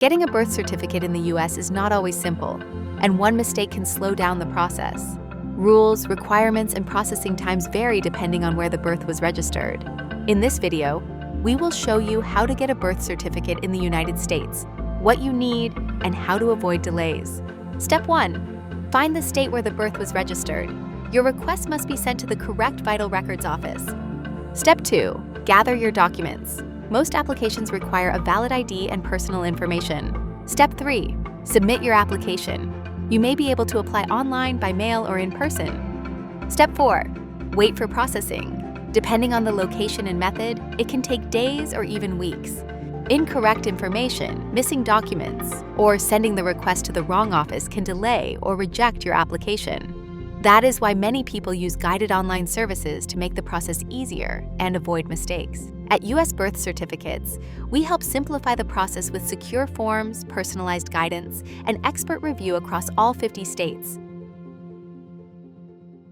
Getting a birth certificate in the US is not always simple, and one mistake can slow down the process. Rules, requirements, and processing times vary depending on where the birth was registered. In this video, we will show you how to get a birth certificate in the United States, what you need, and how to avoid delays. Step 1. Find the state where the birth was registered. Your request must be sent to the correct vital records office. Step 2. Gather your documents. Most applications require a valid ID and personal information. Step 3. Submit your application. You may be able to apply online, by mail, or in person. Step 4. Wait for processing. Depending on the location and method, it can take days or even weeks. Incorrect information, missing documents, or sending the request to the wrong office can delay or reject your application. That is why many people use guided online services to make the process easier and avoid mistakes. At U.S. Birth Certificates, we help simplify the process with secure forms, personalized guidance, and expert review across all 50 states.